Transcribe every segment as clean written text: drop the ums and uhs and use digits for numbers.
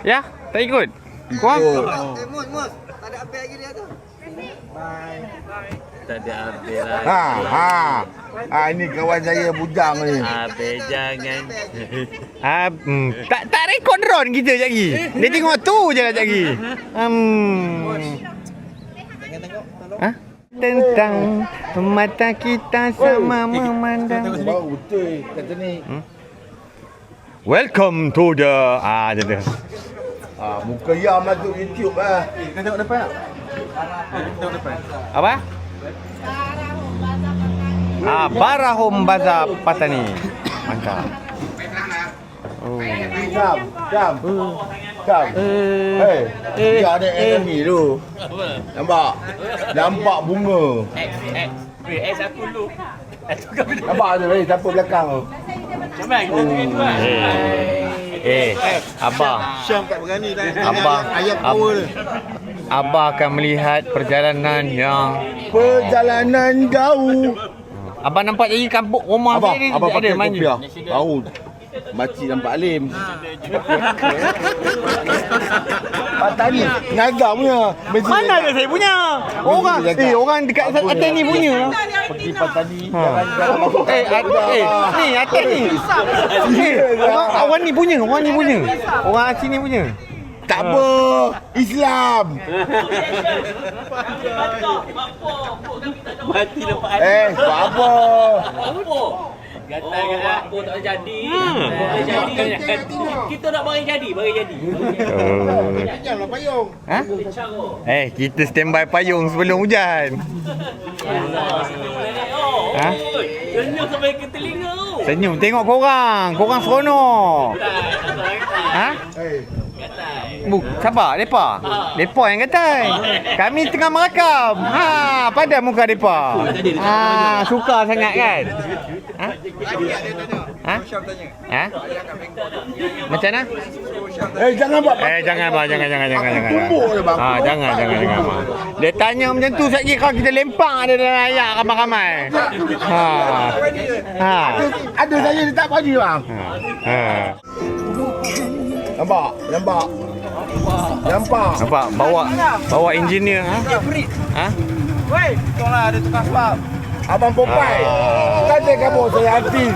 Ya, tak ikut. Kuang. Mus. Tak ada update lagi dia tu. Tak ada habis lagi. Ini kawan saya bujang ni. Habis jangan. Tak rekod drone kita sekejap lagi. Dia tengok tu je lah sekejap lagi. Ha? Tentang mata kita sama memandang. Baru betul kata ni. Welcome to the macam tu. Muka Yam masuk YouTube lah. Kau tengok depan tak? Tengok depan. Apa? Barahum Bazaar Patani. Mantap. Oh. Jam. Dia ada enemy tu. Nampak bunga. X aku dulu. Nampak tu siapa belakang tu. Abah. Syam tak berani dah. Abah. Ayat power dia. Abah akan melihat perjalanan yang Perjalanan jauh. Abah nampak jadi kampung rumah Abah dia pakai ada manja. kopiah. Tahu. Makcik nampak alim. Patani Naga punya. Mana ada saya punya? Orang dekat atas ni punya. Pergi Patani. Ni atas ni. Orang ni punya. Orang sini punya. Tak apa. Islam. Mati nampak Buat apa? Kata apa tak jadi. Kita nak bagi jadi. Janganlah payung. Ha? Kita standby payung sebelum hujan. Ha? Senyum sampai ke telinga tu. Senyum tengok korang seronok. Ha? Sabar, depa. Depa yang katai. Kami tengah merakam. Pada muka depa. Suka sangat kan? Ha? Macam mana? Jangan buat. Jangan bang. Tumbuk je bang. Jangan bang. Dia tanya macam tu sekali kalau kita lempang ada dalam ayak ramai-ramai. Ada saya dia tak bagi bang. Nampak. Bawa engineer Woi, tolonglah ada tukang sebab. Abang Popeye. Kata kamu saya hati.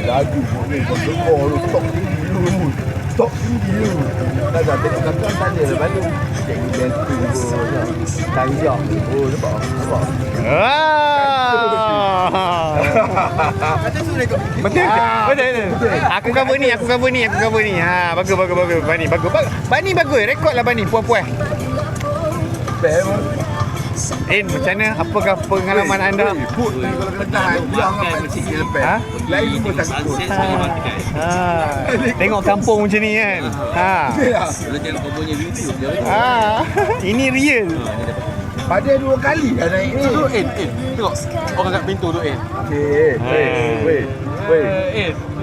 Lagu ni kau Stop tinggi dulu. Dah tengok kakak tak ada balik. Cikgu dancing tangga. Nampak. Betul. Aku cover ni. Bagus. Bani bagus. Rekod lah Bani. Puas. Macam mana? Apakah pengalaman anda? Put kalau kena tahan. Yang apa cik dia lepas. Lain pun tak ikut. Tengok kampung macam ni kan. Kalau tengok kau punya YouTube dia. Ini real. Pada 2 kali dah naik ni. Tu tengok orang kat pintu tu Weh.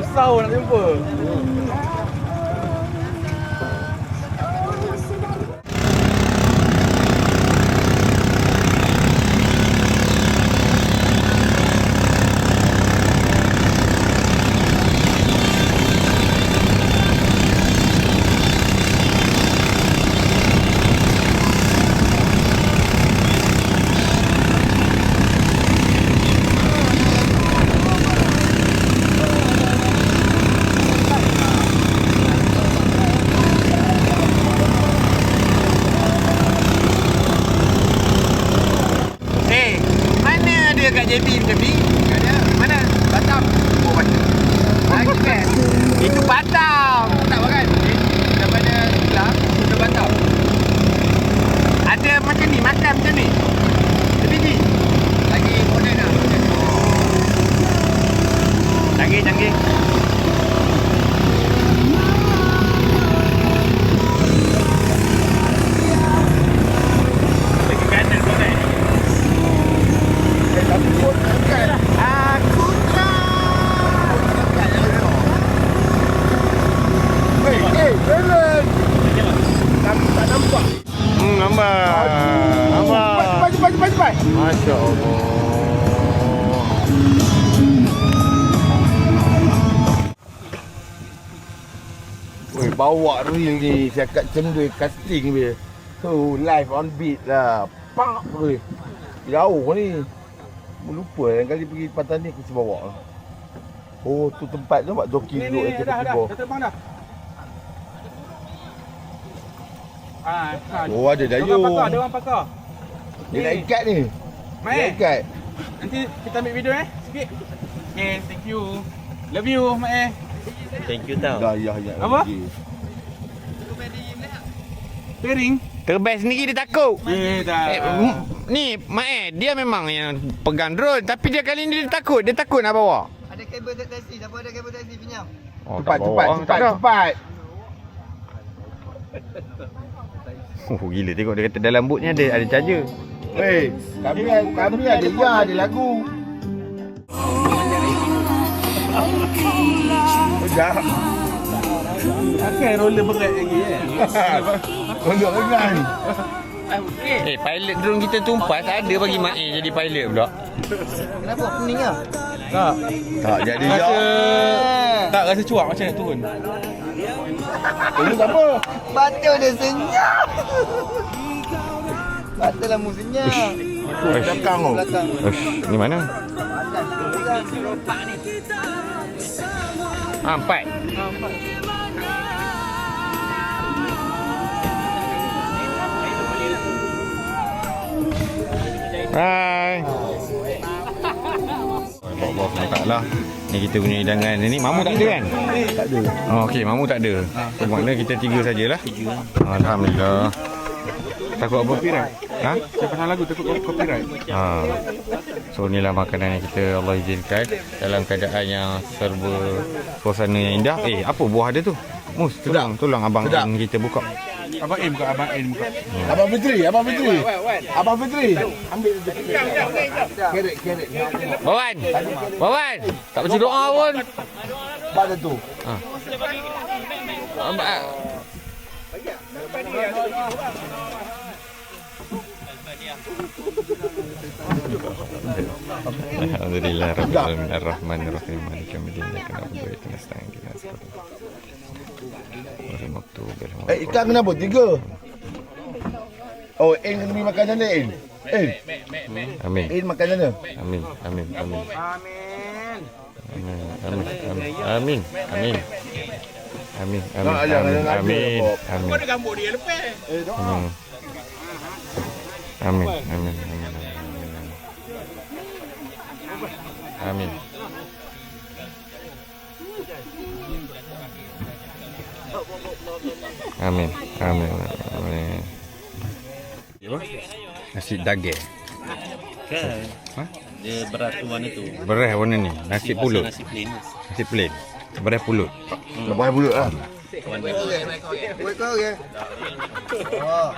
Susah nak jumpa. Kat JB tapi ada mana? Batam. Lagi kan? Itu Batam. Tak kan? Daripada Kelang ke Batam. Ada macam ni, makan macam ni. Biji. Lagi moden lah. Canggih. Nampak. Masya Allah. bawa reel ni saya kat cendui casting dia. Tu live on beat lah. Pak boleh. Jauh ni. Lupa yang kali pergi Pantai ni kita bawa. Oh tu tempat tu buat joki duduk aja dah terbang dah. Oh ada dayung. Ada orang pakar. Dia nak ikat ni. Dia nak ikat. Nanti kita ambil video sikit. Okay, thank you. Love you, Mak Thank you tau. Dah ya. Apa? Pairing. Terbang sendiri dia takut. Dah. Ni Mak dia memang yang pegang drone tapi dia kali ni dia takut nak bawa. Ada kabel taksi. Siapa ada kabel taksi pinjam? Oh, Cepat. Oh gila tengok dia kata dalam boot ni ada charger. Weh, kami ada lagu. Dah. Pakai roller berat lagi Roller ringan. Pilot drone kita tumpas ada bagi Mak jadi pilot pula. Kenapa pening ah? Tak jadi Tak rasa cuak macam nak turun. Ini apa? Batul dia senyap. Batul lah mu senyap. Belakang tu. Belakang. Ni mana? Empat. Hai. Allah taklah. Ni kita punya hidangan ni. Mamu tak ada kan? Tak ada. Oh, okey, Mamu tak ada. So, maknanya kita tiga sajalah. Alhamdulillah. Takut apa? Copyright. Ha? Saya pasang lagu takut copyright. Ha. So inilah makanan yang kita Allah izinkan dalam keadaan yang serba suasana yang indah. Apa buah dia tu? Mus, tolong abang Ain kita buka. Abang Ain buka. Abang Fitri. Abang Fitri. Ambil kerek. Wawan. Tak baca doa pun. Pada tu. Ha. Alhamdulillah rabbil alamin arrahmanir rahim maliki yaumiddin iyyaka na'budu wa iyyaka nasta'in ihdinas siratal mustaqim. Ikan kenapa? 3. Oh, Ain kena beli makan sana, Ain. Amin. Ain makan sana. Amin. Kau ada gambar dia lepas. Amin. Nasi daging. Kan? Ha? Dia beras tu warna tu. Beras warna ni. Nasi pulut. Nasi plain. Nasi plain. Beras pulut. Lepas pulut lah. Okey. Oh.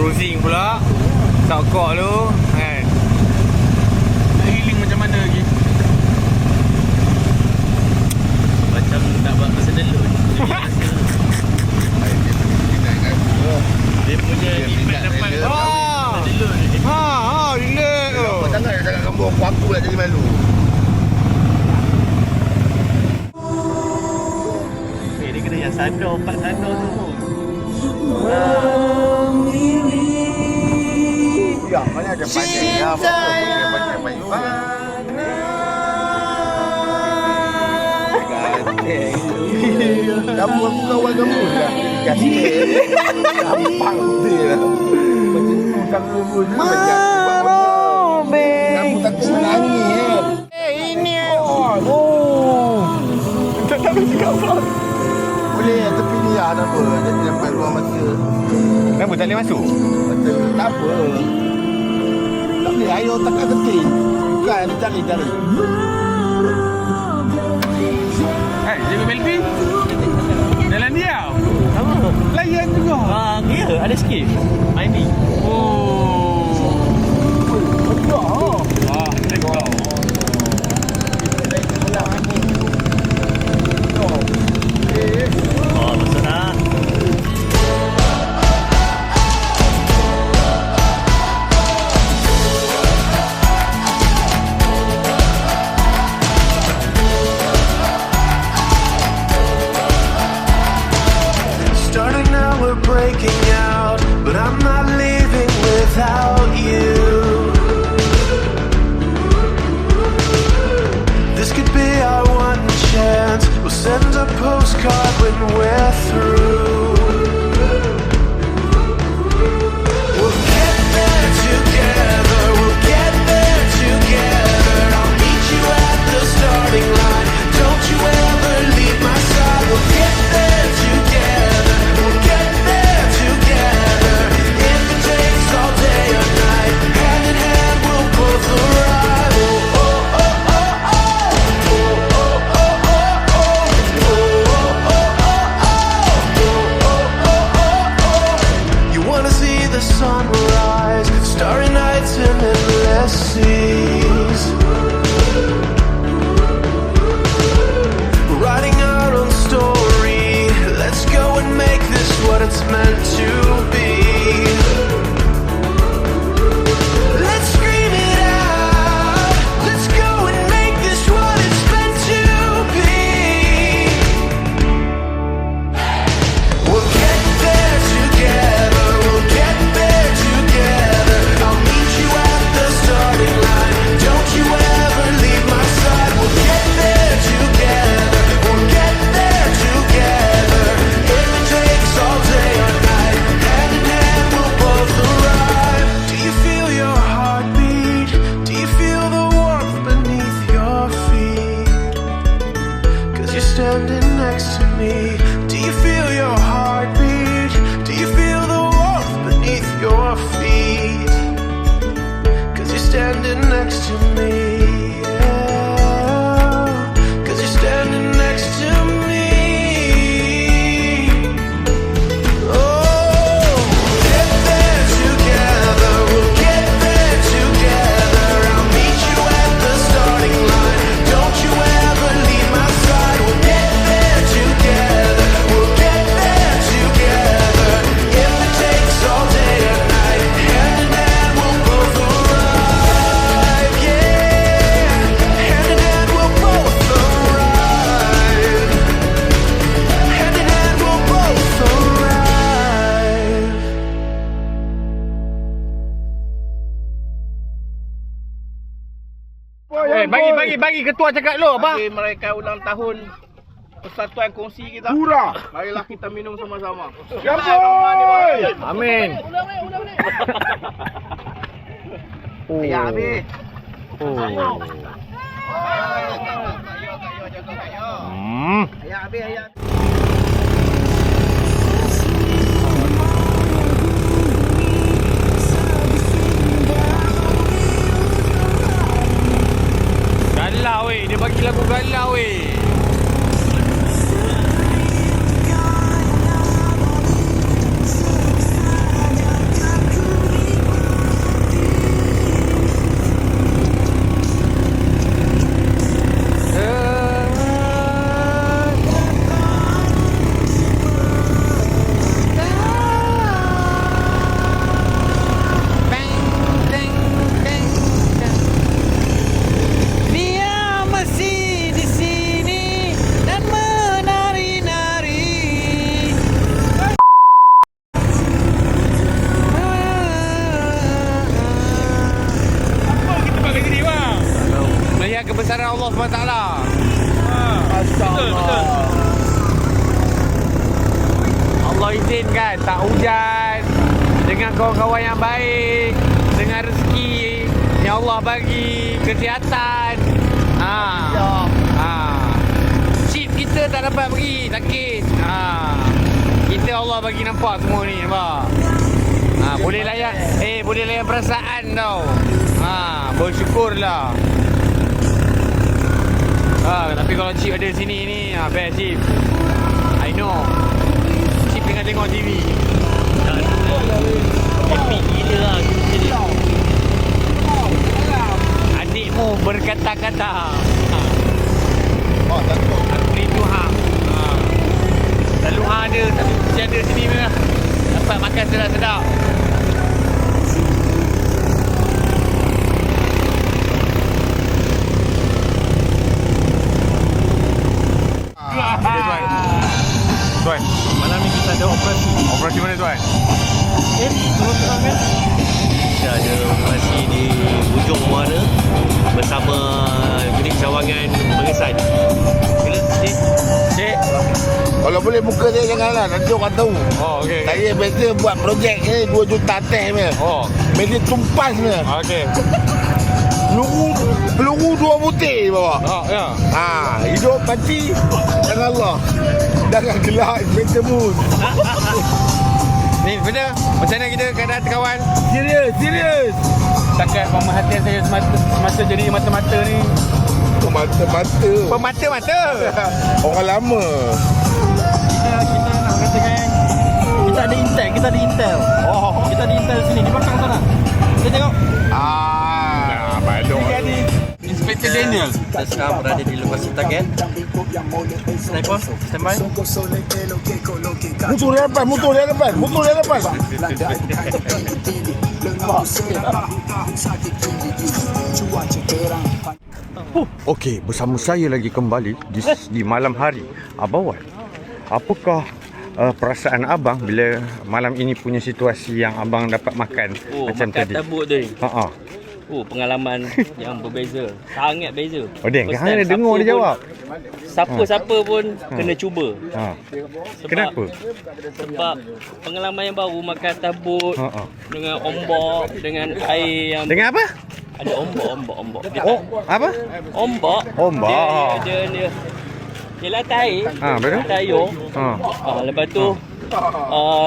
cruising pula. Sokok lu kan. Healing macam mana lagi? Macam nak buat personal loan. Dia punya impact dapat personal loan. Relax tu. Jangan kamu aku nak jadi malu. Dia kena yang sandar, 4 sandar tu. Ya, mana ada panjang ya. Panjang. Kamu aku kawan kamu lah. Kasih. Gampang dia. Macam tu kamu macam kamu tak menangis. Ini. Tak cakap apa. Boleh tapi ni lah nama. Jadi dapat ruang masa. Kenapa tak boleh masuk? Betul. Tak apa. Tak boleh. Ayo takkan keting. Bukan. Cari. Jaga Melvi. Jalan dia. Sama. Layan juga. Ya, ada sikit. Mining. Oh. Wah, let's go. Oh, masuk dah. Starting now, we're breaking out, but I'm not leaving without you. This could be our one chance. We'll send a postcard when we're through. We'll get there together. We'll get there together. I'll meet you at the starting line. Don't you ever leave my side. We'll get there together. We'll get there together. If it takes all day or night, hand in hand we'll both arrive. Oh, oh, oh, oh, oh. Oh, oh, oh, oh, oh. Oh, oh, oh, oh, oh. Oh, oh, oh, oh, oh. You wanna see the sunrise, starry nights and endless seas. We're writing our own story. Let's go and make this what it's meant to be. Let's scream it out. Let's go and make this what it's meant to be. We'll get there together. We'll get there together. I'll meet you at the starting line. Don't you ever leave my side. We'll get there together. We'll get there together. If it takes all day or night, hand in hand we'll both arrive. Do you feel your heartbeat? Do you feel the warmth beneath your feet? 'Cause you're standing next to me. Do you feel your heartbeat? Do you feel the warmth beneath your feet? 'Cause you're standing next to me. Yeah. 'Cause you're standing next to me. Oh, get there together. We'll get there together. I'll meet you at the starting line. Don't you ever leave my side. We'll get there together. We'll get there together. If it takes all day or night, hand in hand we'll both arrive. Yeah, hand in hand we'll both arrive. Hand in hand we'll both arrive. Bagi ketua cakap lu apa? Bagi mereka ulang tahun Persatuan Kongsi kita. Pura. Marilah kita minum sama-sama. Gaboy. Amin. Ya, habis. Ya, habis, ya. Galau weh, dia bagi lagu galau weh. Betul. Allah izinkan tak hujan, dengan kawan-kawan yang baik, dengan rezeki yang Allah bagi, kesihatan. Chip kita tak dapat pergi, sakit. Kita Allah bagi nampak semua ni, nampak. Boleh layan boleh layan perasaan tau. Bersyukurlah. Tapi kalau Cip ada sini ni, best Cip. I know. Cip tengah tengok TV. Epic gila lah. Adikmu berkata-kata. Oh, takut. Rindu hang. Selalu hang ada, tapi mesti ada sini memang. Dapat makan sedap-sedap. Tuan, Malam ni kita ada operasi. operasi mana tuan? Terus terang kan? Kita ada operasi di Ujung Muara bersama unit cawangan Pengesan. Bila Cik. Kalau boleh muka saya janganlah, nanti orang tahu. Oh, okey. Saya biasa buat projek ni 2 juta teh punya. Oh, Media tumpas punya. okey. Peluru 2 butir bawa. Ya. Hidup mati dengan Allah. Jangan gelak Inspector Moon. Ni benda, macam mana kita keadaan kawan? Serius. Takat pemerhatian saya semasa jadi mata-mata ni. Mata-mata. Pemata-mata. Orang lama. Kita nak katakan kita ada intel, kita ada intel. Kita ada intel sini di belakang sana. Kita tengok. Balok. Inspector Daniel. kita sekarang berada di lokasi target. Sniper, standby. Mutu dia depan. Okey, bersama saya lagi kembali di malam hari. Abang Wan, apakah perasaan abang bila malam ini punya situasi yang abang dapat makan macam makan tadi? tabut tu. Ha. Pengalaman yang berbeza. Sangat beza. Oh, Deng, First hang time, ada dengar dia jawab. Siapa-siapa pun kena cuba. Kenapa? Sebab pengalaman yang baru makan tabut Ha. dengan ombak, dengan air yang Dengan apa? ada ombak. Apa? Ombak. Ombak. Dia latah air. Betul? Latah air. Lepas tu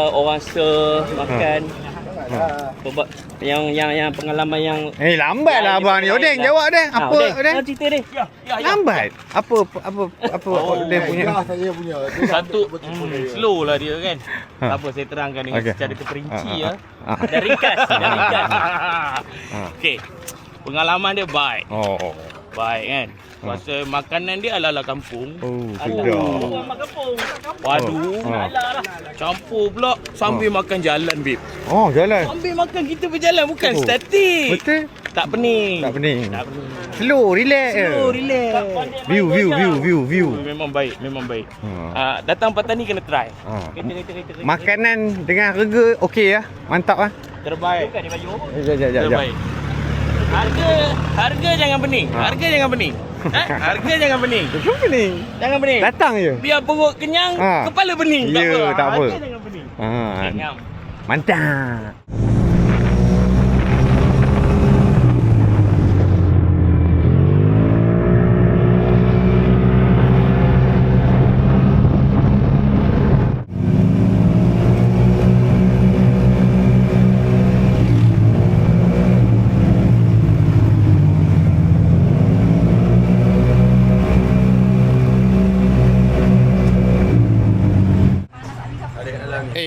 orang serve makan. Yang pengalaman yang Lambatlah abang ni. Odeng jawab deh. Apa Odeng? Cerita dia. Lambat. Apa dia punya? Saya punya. Satu slow lah dia kan. Apa saya terangkan dengan secara terperinci ya. Dan ringkas. Okey. Pengalaman dia baik. Baik kan. Pasal makanan dia ala-ala kampung. Sedap. Orang kampung. Padu. Campur pula sambil makan jalan babe. Jalan. Sambil makan kita berjalan bukan statik. Betul? Tak pening. Tak pening. Slow, relax je. View. Memang baik. Datang Patani kena try. Kereta. Makanan dengan harga okey ya. Mantap ah. Terbaik. Bukan dia baju apa? Jap. Terbaik. Harga jangan pening. Harga jangan pening. Kenapa pening? Jangan pening. Datang je. Biar perut kenyang, kepala pening. Ya, tak apa. Harga jangan pening. Kenyang. Mantap.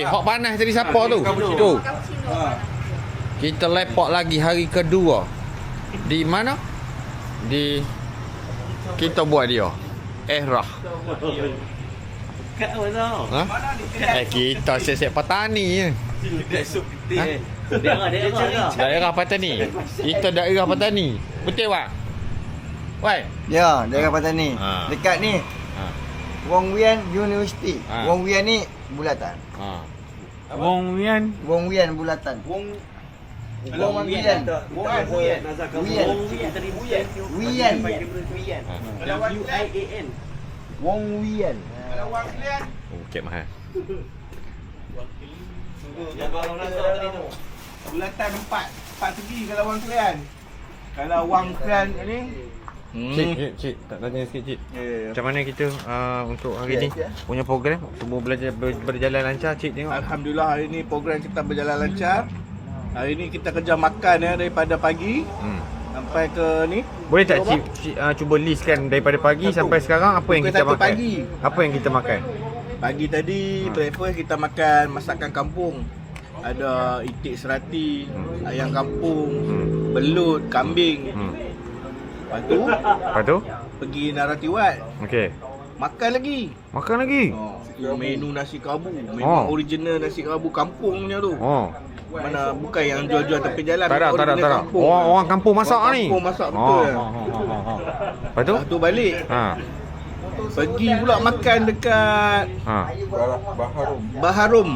Hok panas tadi siapa tu? Tu. Kita lepak lagi hari kedua. Di mana? Di kita buat dia. Erah. Kat apa tau? Kita siap-siap petani je. Daerah petani. Kita daerah petani. Betul tak? Wai. Ya, daerah Patani. Dekat ni. Wong Wian University. Wong Wian ni bulatan. Wong Wian Wong Wian bulatan. Wong Wian. Wian. Wian. W-I-A-N. Wong Wian. Kalau Wang Kelian. Oh, cek mahal. Bulatan 4 segi kalau Wang Kelian. Kalau Wang Kelian ni Cik, tak tanya sikit Cik. Macam mana kita untuk hari ni punya program? Semua belajar berjalan lancar Cik tengok. Alhamdulillah hari ni program kita berjalan lancar. Hari ni kita kerja makan daripada pagi sampai ke ni. Boleh tak Cik cuba listkan daripada pagi sampai sekarang apa yang Pukul kita 1 makan? pagi. Apa yang kita makan? Pagi tadi breakfast kita makan masakan kampung. Ada itik serati, ayam kampung, belut, kambing. Lepas tu pergi Naratiwat. Okey. Makan lagi. Makan lagi? Menu nasi kerabu. Memang original nasi kerabu kampung punya tu. Oh. Mana bukan yang jual-jual tepi jalan. Tak ada. Original kampung. Orang kampung masak Orang ni. kampung masak betul. Lepas tu? Lepas tu balik. Pergi pula makan dekat Baharum.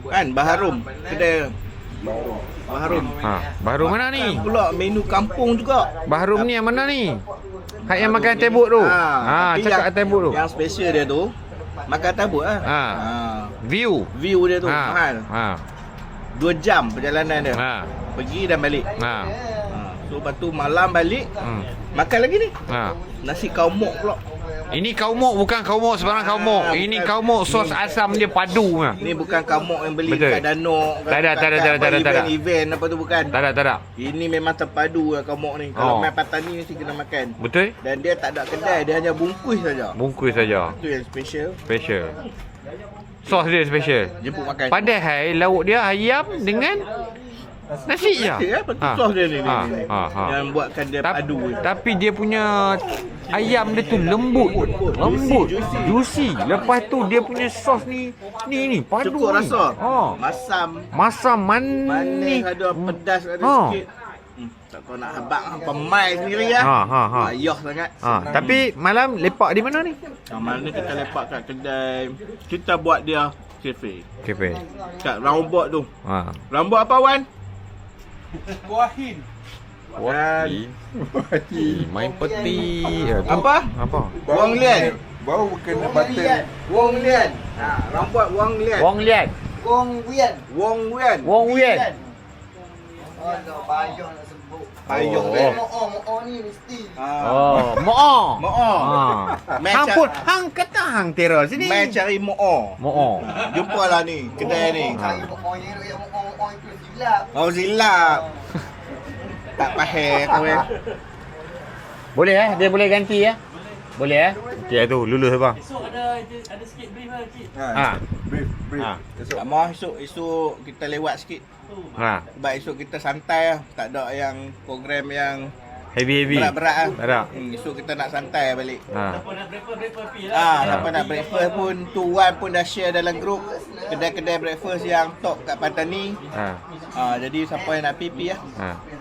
Kan Baharum. Kedai Baharum. Baharum mana ni? Makan pula menu kampung juga. Baharum ni yang mana ni? Hak yang makan tebuk tu. Tapi Cakap yang- tebuk tu. Yang special dia tu makan tabut lah. View. View dia tu mahal. 2 jam perjalanan dia. Pergi dan balik. So lepas tu malam balik makan lagi ni. Nasi kaumok pula. Ini kaumok bukan kaumok sebarang kaumok. Ini kaumok sos asam dia padu. Ni bukan kaumok yang beli Betul. kat Danok. Tak ada. Event apa tu bukan. Tak ada. Ini memang terpadu lah kaumok ni. Kalau main Patani mesti kena makan. Betul? Dan dia tak ada kedai, dia hanya bungkus saja. Bungkus saja. Itu yang special. Special. Sos dia special. Jemput makan. Padahal lauk dia ayam dengan nasi je. Betul sos dia ni. Yang buatkan dia padu. Tapi dia punya ayam dia tu lembut, juicy. Lepas tu dia punya sos ni padu. Cukup ni. rasa. Masam, Manis manis. ada, pedas ada Ha. sikit. Tak tahu nak habaq pemai sendiri lah. Ayah sangat. Tapi malam lepak di mana ni? Malam ni kita lepak kat kedai. Kita buat dia kafe. Kafe. Kat roundabout tu. Ha. Roundabout apa Wan? Wati. Main peti. Apa? Apa? Wang Lian. Baru kena batal. Wang Lian. Roundabout Wang Lian. Wong Lian. Wong Wian. Wang Lian. Wong Wian. Oh, payung nak sebut. Payung Oh. dia. Mo ni mesti. Oh, Mo'o. Mo'o. Hang pun hang kata hang teror sini. Mai cari Mo'o. Mo'o. Jumpalah ni kedai ni. Cari mo yang mo itu silap. Oh silap. Tak pahal kau eh. Boleh dia boleh ganti Boleh Okey tu lulus bang. Esok ada sikit brief lah cik. Brief. Tak mau esok kita lewat sikit. Sebab esok kita santai lah. Tak ada yang program yang Heavy. berat-berat lah. Tak ada. Esok kita nak santai balik. Apa nak breakfast pi lah. Siapa nak breakfast pun Tuan pun dah share dalam grup kedai-kedai breakfast yang top kat Pantani. Jadi siapa yang nak pi lah.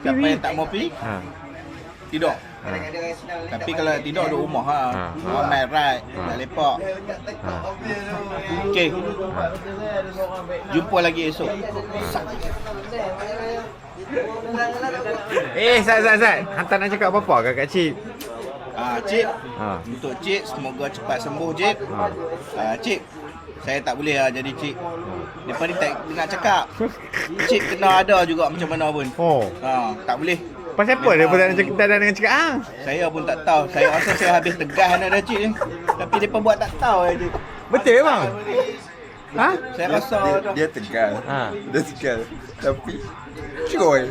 Siapa yang tak mau pi, tidur. Tapi kalau tidur duduk rumah main ride, nak lepak. Okey. Jumpa lagi esok. Zat. Hantar nak cakap apa-apa kat Cik? Cik, untuk Cik semoga cepat sembuh Cik. Cik, saya tak boleh lah jadi Cik. Lepas ni tak nak cakap. Cik kena ada juga macam mana pun. Tak boleh. Pasal apa dia pun tak ada dengan cakap Saya pun tak tahu. Saya rasa saya habis tegas nak ada Cik ni. Tapi depa buat tak tahu je Cik. Betul bang? Saya rasa Dia tegal. Dia tegal. Tapi cuy.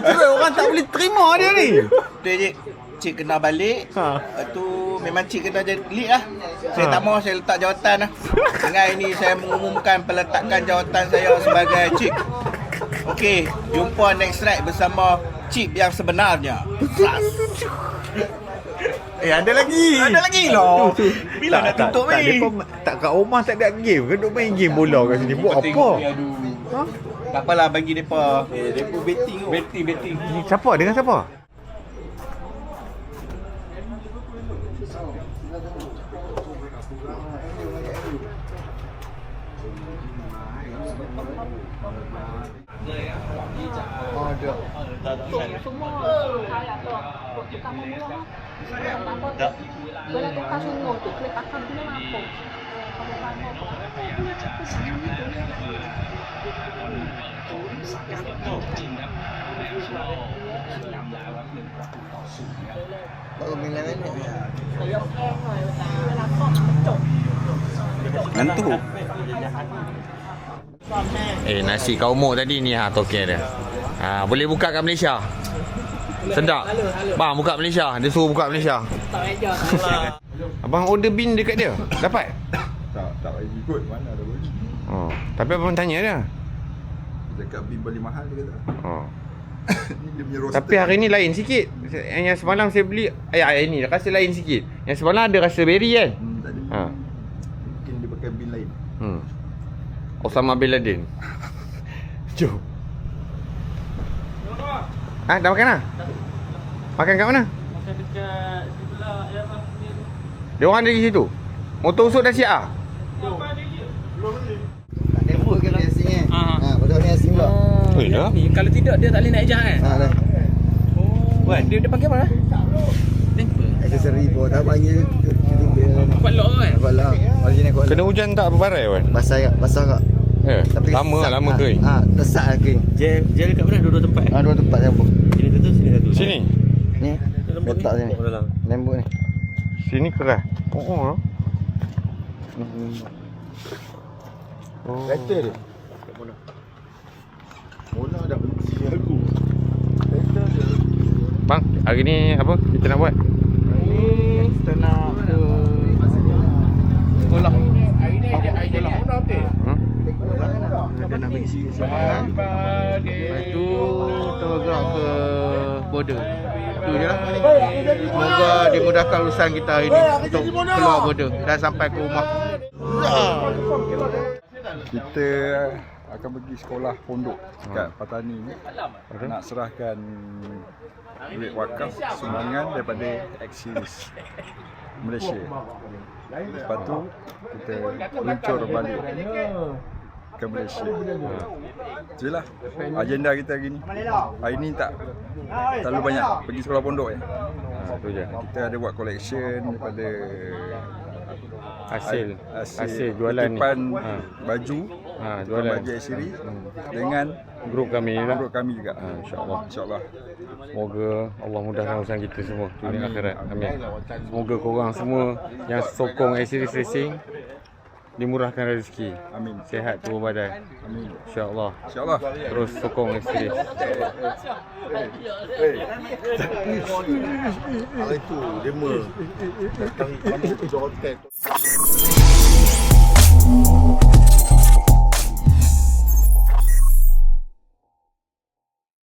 Cuba orang tak boleh terima dia ni. betul Cik. Cik kena balik. Lepas tu memang Cik kena jadi lead lah. Saya tak mahu saya letak jawatan lah. Dengan ini saya mengumumkan peletakan jawatan saya sebagai Cik. Okey, jumpa next ride bersama Cik yang sebenarnya. Ada lagi. Ada lagi lah. Bila nak tutup ni? Tak kat rumah tak ada game. Duduk main game bola kat sini. Buat apa? Tak apalah bagi depa. Depa betting. Ni siapa? Dengan siapa? Oh, ada. Semua kayak tu tukang memulung tak boleh tukar semua tu klip akan guna apa Baru bila ni. Ngantuk. Nasi kaumuk tadi ni token dia. Boleh buka kat Malaysia. Sedap. Bang buka Malaysia. Dia suruh buka Malaysia. tak meja Abang order bin dekat dia. Dapat? Tak bagi ikut. Mana ada bagi. Oh, tapi abang tanya dia. Dekat bin balik mahal dia kata. Oh. Ni dia punya roster. Tapi hari ni lain sikit. Yang semalam saya beli hari ni rasa lain sikit. Yang semalam ada rasa berry kan? Tak ada. Ha. Mungkin dia pakai bin lain. Osama bin Laden. Jom. Dah makan dah? Makan kat mana? Makan dekat sebelah ya bang. Dia orang ada di situ. Motor usuk dah siap ah? Tempoh ke biasanya. Betul ni asing pula. Oh, ya. Ni kalau tidak dia tak boleh naik jah kan? Dah. Buat dia panggil apa? Temper. Aksesori pun tak panggil itu bil. Kuat lock kan? Kalau original kuala. Kena hujan tak berbarai kan? Basah kak. Tapi lama kering. Tesak kering. Gel kat mana? Dua-dua tempat. Dua tempat campur. Sini satu, sini satu. Sini. Ni. Letak sini. Lembut ni. Sini keras. Oh. Kereta dia. Mula dah berhenti aku. Kereta dia. Bang, hari ni apa kita nak buat? Ni kita nak ke sekolah. Kita nak pergi sikit-sikit. Lepas tu kita gerak ke border. Itu je lah. Semoga dimudahkan urusan kita hari ni untuk keluar border dan sampai ke rumah. Kita akan pergi sekolah pondok kat Patani ni. Nak serahkan duit wakaf sumbangan daripada X-Series Malaysia. Lepas tu kita luncur balik ke Malaysia. Itulah agenda kita hari ni. Hari ni tak terlalu banyak pergi sekolah pondok Itu je. Kita ada buat collection daripada Hasil jualan ni. kutipan baju Jualan baju X-Series dengan grup kami ni lah. grup kami juga. InsyaAllah. Semoga Allah mudahkan urusan kita semua dunia akhirat. Amin. Semoga korang semua yang sokong X-Series Racing dimurahkan rezeki. Amin. Sihat tubuh badan. Amin. InsyaAllah. InsyaAllah. Terus sokong X-Series. Itu demo. Datang hotel.